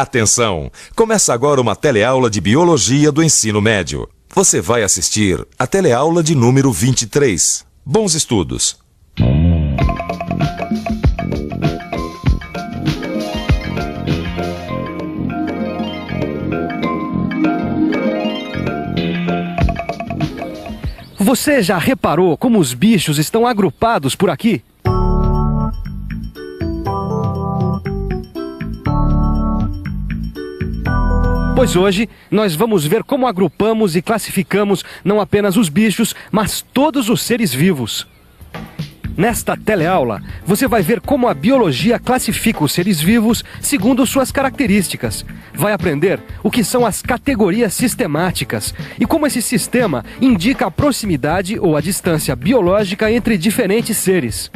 Atenção! Começa agora uma teleaula de Biologia do Ensino Médio. Você vai assistir a teleaula de número 23. Bons estudos! Você já reparou como os bichos estão agrupados por aqui? Pois hoje nós vamos ver como agrupamos e classificamos não apenas os bichos, mas todos os seres vivos. Nesta teleaula, você vai ver como a biologia classifica os seres vivos segundo suas características. Vai aprender o que são as categorias sistemáticas e como esse sistema indica a proximidade ou a distância biológica entre diferentes seres.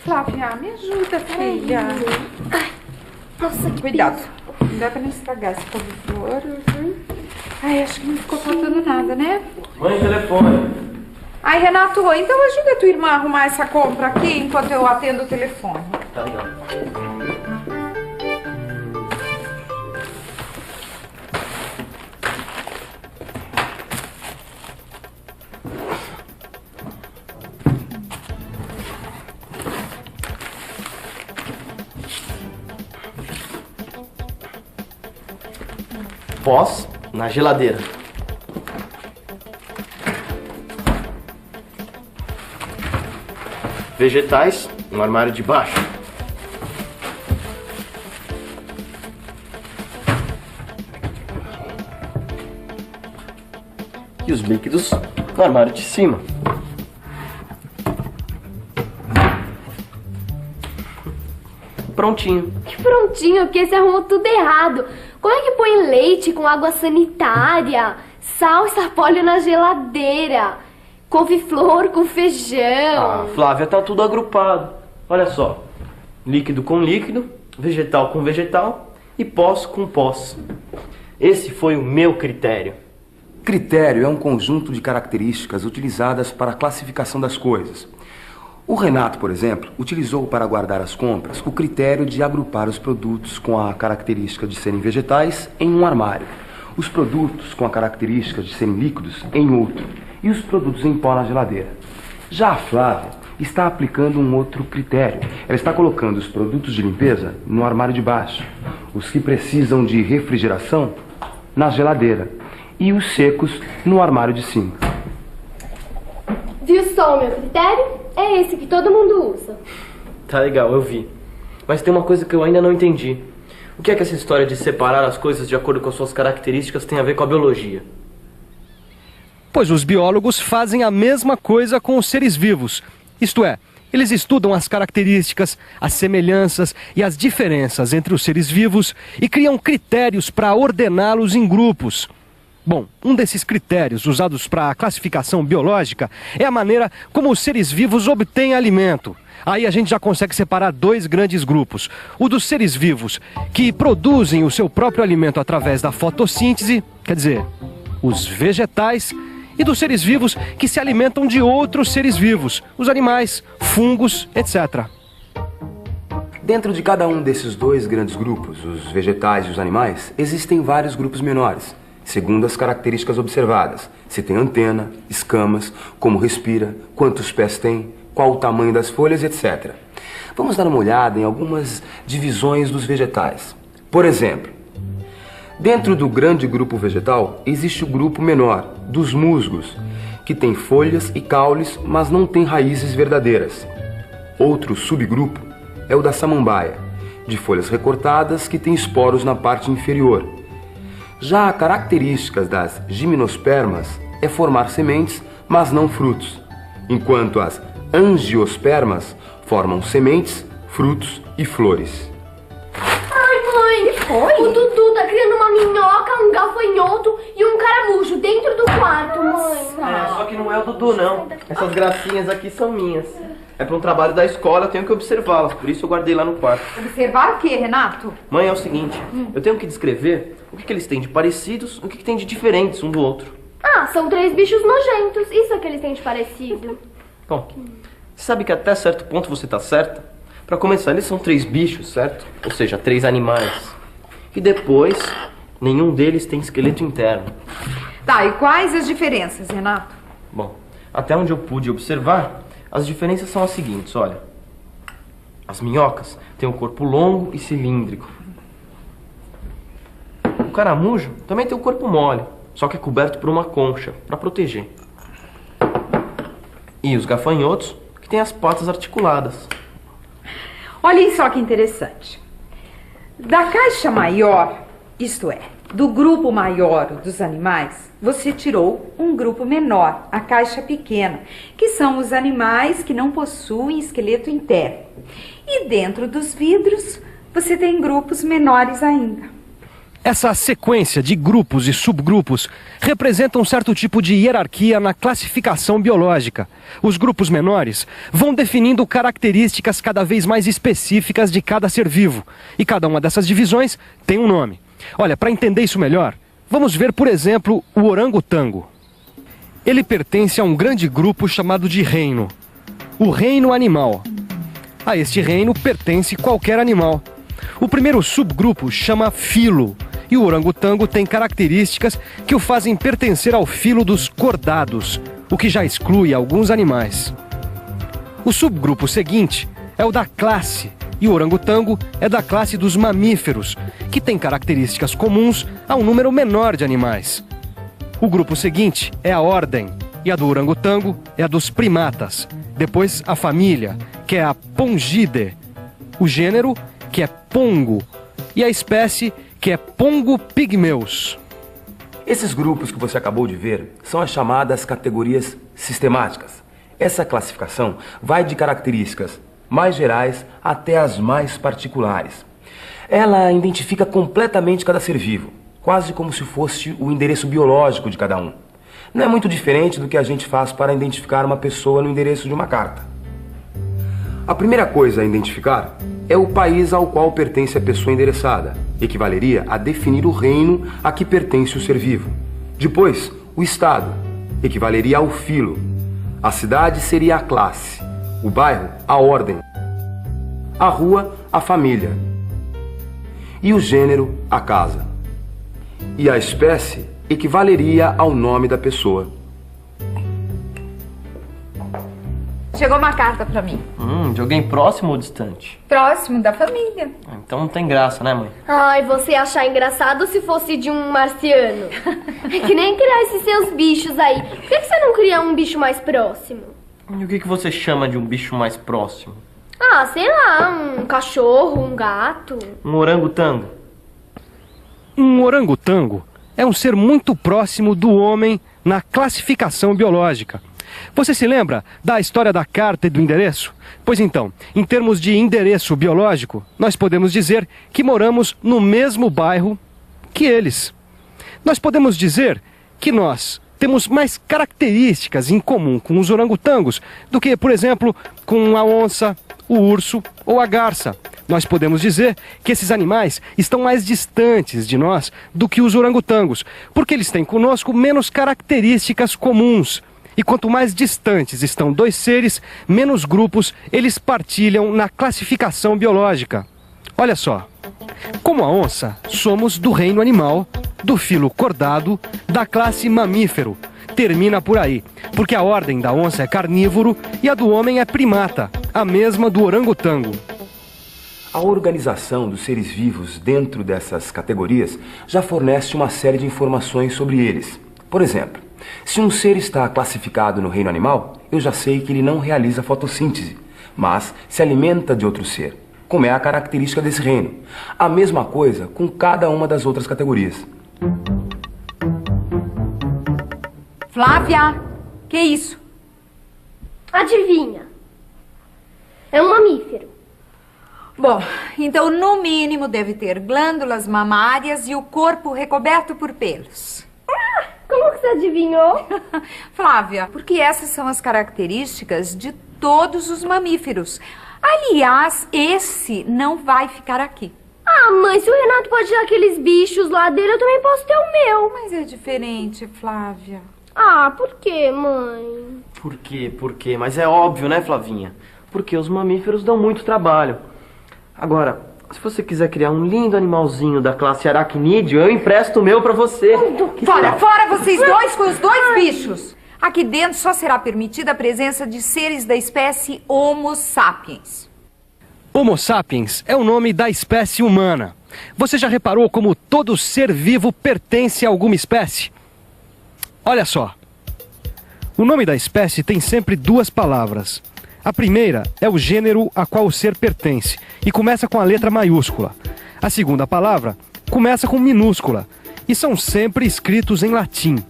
Flávia, me ajuda, filha. Ai, nossa, que Cuidado. Cuidado pra não estragar esse couve-flor. Ai, acho que não ficou faltando nada, né? Mãe, telefone. Ai, Renato, então ajuda a tua irmã a arrumar essa compra aqui enquanto eu atendo o telefone. Tá legal. Pós na geladeira. Vegetais no armário de baixo. E os líquidos no armário de cima. Prontinho. Que prontinho, porque você arrumou tudo errado. Como é que põe leite com água sanitária, sal e sapólio na geladeira, couve-flor com feijão? Ah, Flávia, tá tudo agrupado. Olha só. Líquido com líquido, vegetal com vegetal e pós com pós. Esse foi o meu critério. Critério é um conjunto de características utilizadas para a classificação das coisas. O Renato, por exemplo, utilizou para guardar as compras o critério de agrupar os produtos com a característica de serem vegetais em um armário, os produtos com a característica de serem líquidos em outro e os produtos em pó na geladeira. Já a Flávia está aplicando um outro critério. Ela está colocando os produtos de limpeza no armário de baixo, os que precisam de refrigeração na geladeira e os secos no armário de cima. Viu só o meu critério? É esse que todo mundo usa. Tá legal, eu vi. Mas tem uma coisa que eu ainda não entendi. O que é que essa história de separar as coisas de acordo com as suas características tem a ver com a biologia? Pois os biólogos fazem a mesma coisa com os seres vivos. Isto é, eles estudam as características, as semelhanças e as diferenças entre os seres vivos e criam critérios para ordená-los em grupos. Bom, um desses critérios usados para a classificação biológica é a maneira como os seres vivos obtêm alimento. Aí a gente já consegue separar dois grandes grupos. O dos seres vivos, que produzem o seu próprio alimento através da fotossíntese, quer dizer, os vegetais, e dos seres vivos que se alimentam de outros seres vivos, os animais, fungos, etc. Dentro de cada um desses dois grandes grupos, os vegetais e os animais, existem vários grupos menores, segundo as características observadas. Se tem antena, escamas, como respira, quantos pés tem, qual o tamanho das folhas, etc. Vamos dar uma olhada em algumas divisões dos vegetais. Por exemplo, dentro do grande grupo vegetal, existe o grupo menor, dos musgos, que tem folhas e caules, mas não tem raízes verdadeiras. Outro subgrupo é o da samambaia, de folhas recortadas que tem esporos na parte inferior. Já as características das gimnospermas é formar sementes, mas não frutos, enquanto as angiospermas formam sementes, frutos e flores. Ai, mãe! Que foi? O Dudu tá criando uma minhoca, um gafanhoto e um caramujo dentro do quarto, mãe. Só que não é o Dudu, não. Essas gracinhas aqui são minhas. É para um trabalho da escola, eu tenho que observá-las, por isso eu guardei lá no quarto. Observar o quê, Renato? Mãe, é o seguinte, eu tenho que descrever o que eles têm de parecidos, o que tem de diferentes um do outro. Ah, são 3 bichos nojentos. Isso é que eles têm de parecido. Bom, você sabe que até certo ponto você tá certa? Pra começar, eles são 3 bichos, certo? Ou seja, 3 animais. que depois nenhum deles tem esqueleto interno. Tá, e quais as diferenças, Renato? Bom, até onde eu pude observar, as diferenças são as seguintes, olha. As minhocas têm um corpo longo e cilíndrico. O caramujo também tem o corpo mole, só que é coberto por uma concha, para proteger. E os gafanhotos, que têm as patas articuladas. Olhem só que interessante. Da caixa maior, isto é, do grupo maior dos animais, você tirou um grupo menor, a caixa pequena, que são os animais que não possuem esqueleto interno. E dentro dos vidros, você tem grupos menores ainda. Essa sequência de grupos e subgrupos representa um certo tipo de hierarquia na classificação biológica. Os grupos menores vão definindo características cada vez mais específicas de cada ser vivo. E cada uma dessas divisões tem um nome. Olha, para entender isso melhor, vamos ver, por exemplo, o orangotango. Ele pertence a um grande grupo chamado de reino, o reino animal. A este reino pertence qualquer animal. O primeiro subgrupo chama filo, e o orangotango tem características que o fazem pertencer ao filo dos cordados, o que já exclui alguns animais. O subgrupo seguinte é o da classe, e o orangotango é da classe dos mamíferos, que tem características comuns a um número menor de animais. O grupo seguinte é a ordem, e a do orangotango é a dos primatas. Depois a família, que é a Pongidae, o gênero, que é Pongo, e a espécie, que é Pongo pygmeus. Esses grupos que você acabou de ver são as chamadas categorias sistemáticas. Essa classificação vai de características mais gerais até as mais particulares. Ela identifica completamente cada ser vivo, quase como se fosse o endereço biológico de cada um. Não é muito diferente do que a gente faz para identificar uma pessoa no endereço de uma carta. A primeira coisa a identificar é o país ao qual pertence a pessoa endereçada. Equivaleria a definir o reino a que pertence o ser vivo. Depois, o estado. Equivaleria ao filo. A cidade seria a classe. O bairro, a ordem. A rua, a família. E o gênero, a casa. E a espécie equivaleria ao nome da pessoa. Chegou uma carta pra mim. De alguém próximo ou distante? Próximo da família. Então não tem graça, né, mãe? Ai, você ia achar engraçado se fosse de um marciano. É que nem criar esses seus bichos aí. Por que você não cria um bicho mais próximo? E o que você chama de um bicho mais próximo? Ah, sei lá, um cachorro, um gato. Um orangotango? Um orangotango é um ser muito próximo do homem na classificação biológica. Você se lembra da história da carta e do endereço? Pois então, em termos de endereço biológico, nós podemos dizer que moramos no mesmo bairro que eles. Nós podemos dizer que nós temos mais características em comum com os orangotangos do que, por exemplo, com a onça, o urso ou a garça. Nós podemos dizer que esses animais estão mais distantes de nós do que os orangotangos, porque eles têm conosco menos características comuns. E quanto mais distantes estão dois seres, menos grupos eles partilham na classificação biológica. Olha só, como a onça, somos do reino animal, do filo cordado, da classe mamífero. Termina por aí, porque a ordem da onça é carnívoro e a do homem é primata, a mesma do orangotango. A organização dos seres vivos dentro dessas categorias já fornece uma série de informações sobre eles. Por exemplo, se um ser está classificado no reino animal, eu já sei que ele não realiza fotossíntese, mas se alimenta de outro ser, como é a característica desse reino. A mesma coisa com cada uma das outras categorias. Flávia, que isso? Adivinha? É um mamífero. Bom, então no mínimo deve ter glândulas mamárias e o corpo recoberto por pelos. Como que você adivinhou? Flávia, porque essas são as características de todos os mamíferos. Aliás, esse não vai ficar aqui. Ah, mãe, se o Renato pode tirar aqueles bichos lá dele, eu também posso ter o meu. Mas é diferente, Flávia. Ah, por quê, mãe? Por quê? Por quê? Mas é óbvio, né, Flavinha? Porque os mamíferos dão muito trabalho. Agora, Se você quiser criar um lindo animalzinho da classe aracnídeo, eu empresto o meu pra você. Fora vocês dois com os dois bichos! Aqui dentro só será permitida a presença de seres da espécie Homo sapiens. Homo sapiens é o nome da espécie humana. Você já reparou como todo ser vivo pertence a alguma espécie? Olha só. O nome da espécie tem sempre duas palavras. A primeira é o gênero a qual o ser pertence e começa com a letra maiúscula. A segunda palavra começa com minúscula e são sempre escritos em latim.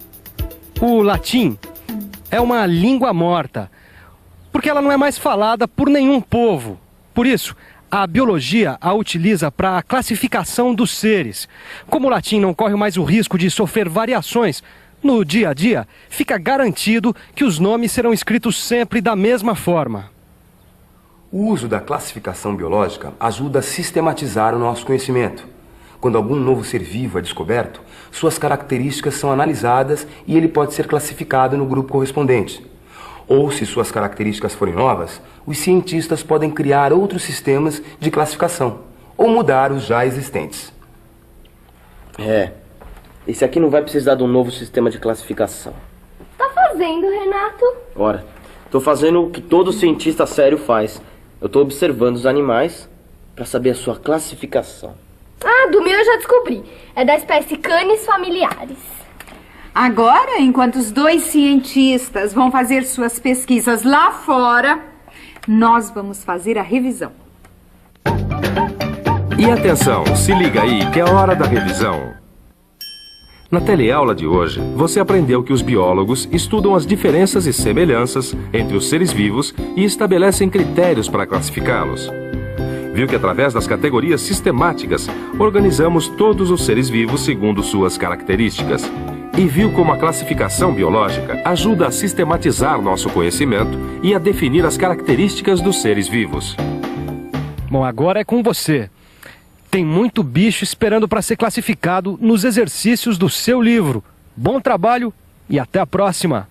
O latim é uma língua morta, porque ela não é mais falada por nenhum povo. Por isso, a biologia a utiliza para a classificação dos seres. Como o latim não corre mais o risco de sofrer variações no dia a dia, fica garantido que os nomes serão escritos sempre da mesma forma. O uso da classificação biológica ajuda a sistematizar o nosso conhecimento. Quando algum novo ser vivo é descoberto, suas características são analisadas e ele pode ser classificado no grupo correspondente. Ou, se suas características forem novas, os cientistas podem criar outros sistemas de classificação ou mudar os já existentes. Esse aqui não vai precisar de um novo sistema de classificação. Tá fazendo, Renato? Ora, tô fazendo o que todo cientista sério faz. Eu tô observando os animais para saber a sua classificação. Ah, do meu eu já descobri. É da espécie Canis familiaris. Agora, enquanto os dois cientistas vão fazer suas pesquisas lá fora, nós vamos fazer a revisão. E atenção, se liga aí que é a hora da revisão. Na teleaula de hoje, você aprendeu que os biólogos estudam as diferenças e semelhanças entre os seres vivos e estabelecem critérios para classificá-los. Viu que através das categorias sistemáticas, organizamos todos os seres vivos segundo suas características. E viu como a classificação biológica ajuda a sistematizar nosso conhecimento e a definir as características dos seres vivos. Bom, agora é com você. Tem muito bicho esperando para ser classificado nos exercícios do seu livro. Bom trabalho e até a próxima!